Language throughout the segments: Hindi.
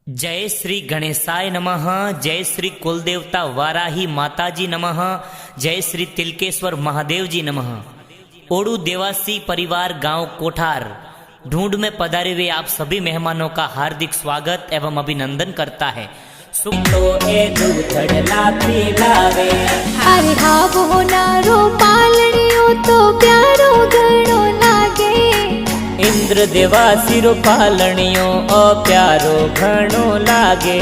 जय श्री गणेशाय नमः। जय श्री कुलदेवता वाराही माताजी नमः। जय श्री तिलकेश्वर महादेव जी नमः। ओडू देवासी परिवार गांव कोठार ढूंढ में पधारे हुए आप सभी मेहमानों का हार्दिक स्वागत एवं अभिनंदन करता है। अरे हाँ वो नारो पालनियो तो प्यारो घणो लागे। इंद्र देवासी रो पालनियो ओ प्यारो घणो लागे,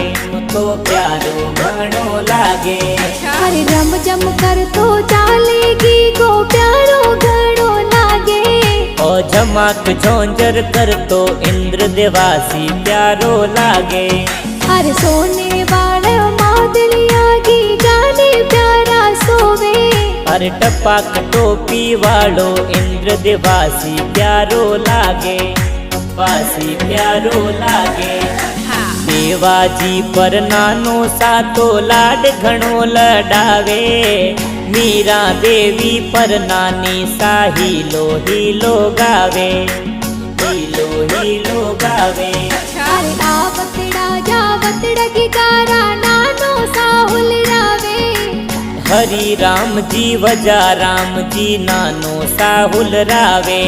तो प्यारो घणो लागे। अरे रम जम कर तो चालेगी गो प्यारो घणो लागे। ओ झमाक झोंझर कर तो इंद्र देवासी प्यारो लागे। अरे सोने वाले मादलिया की गाने प्यारा सोवे। अरे टपाक टोपी वालो इंद्र देवासी प्यारो लागे, वासी प्यारो लागे। देवाजी पर नानो सातो लाड घणो लडावे। मीरा देवी पर नानी सा हीलो हीलो गावे, हीलो हीलो गावे। अरे आवतड़ा जावतड़ा की गारा नानो साहुल रावे। हरि राम जी वजा राम जी नानो साहुल रावे।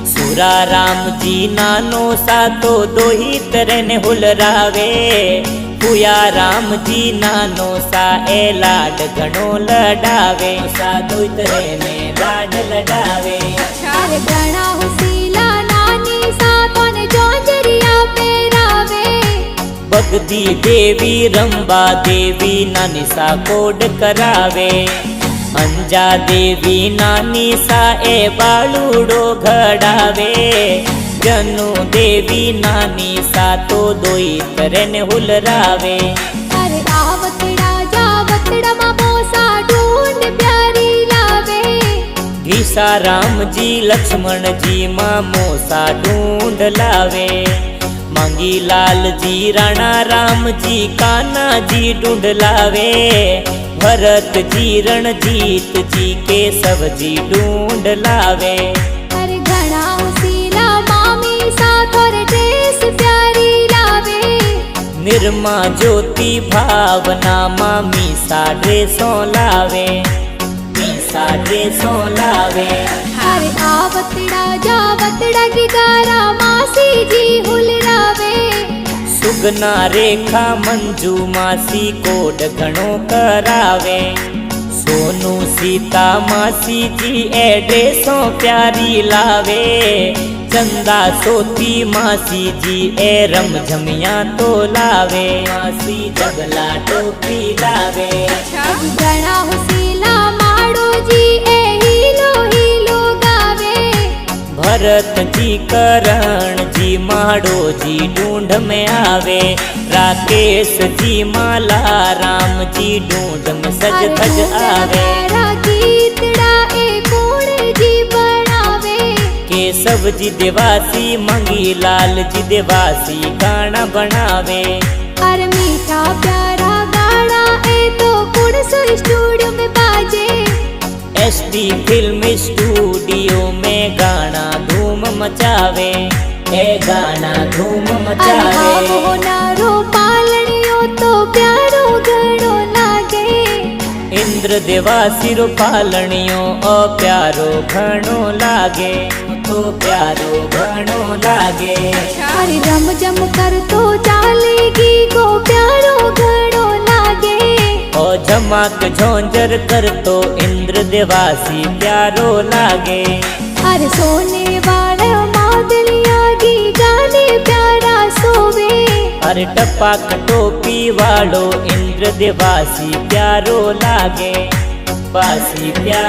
सुरा राम जी नानो सा तो दो ही तरह हुल रावे। पुया राम जी नानो सा ए लाड घणो लडावे, सा दो तरह में लाड लडावे। अरे घणा हुसीला नानी सा तोने जोंजरिया पेरावे। बगदी देवी रंबा देवी नानी सा कोड करावे। अंजा देवी नानी सा ए बालूडो घड़ावे। जनु देवी नानी सा तो दोई तरह हुलरावे। अरे आवतड़ा जावतड़ा मामोसा ढूंढ प्यारी लावे। घीसा राम जी लक्ष्मण जी मामोसा ढूंढ लावे। मांगी लाल जी राणा राम जी कान्हा जी ढूंढ लावे। भरत जी रणजीत जी केशव जी ढूंढ लावे। अरे घणा हुसीला मामी सा तोरे ड्रेस प्यारी लावे। निर्मा ज्योति भावना मामी सा ड्रेसों लावे, सा ड्रेसों लावे। अरे आवतड़ा जावतड़ा की गारा मासी जी हुलरावे। सुगना रेखा मंजू मासी कोड घणो करावे। सोनू सीता मासी जी एड्रेसों प्यारी लावे। चंदा सोती मासी जी ए रम झमिया तो लावे। मासी जगला टोपी लावे। घणा हुसीला माड़ो जी ए हीलो हीलो गावे। भरत जी करण जी माड़ो जी ढूंढ में आवे। राकेश जी माला राम जी ढूंढ में सज धज आवे। गीतड़ा ए कोण जी बनावे। केशव जी देवासी मंगी लाल जी देवासी गाना बनावे। अरे मीठा प्यारा गाना ए तो कुड़सुर स्टूडियो में बाजे। एसडी फिल्म स्टूडियो में गाना धूम मचावे, ए गाना धूम मचावे। वो नारो पालनियो तो प्यारो घणो लागे। इंद्र देवासी रो पालनियो ओ प्यारो घणो लागे, तो प्यारो घणो लागे। अरे रम जम कर तो चालेगी गो प्यारो घणो लागे। ओ झमाक झोंझर कर तो इंद्र देवासी प्यारो लागे। अरे सोने वाले मादलिया की गाने प्यारा सोवे। अरे टपाक टोपी वालो इंद्र देवासी प्यारो लागे, वासी प्यारो।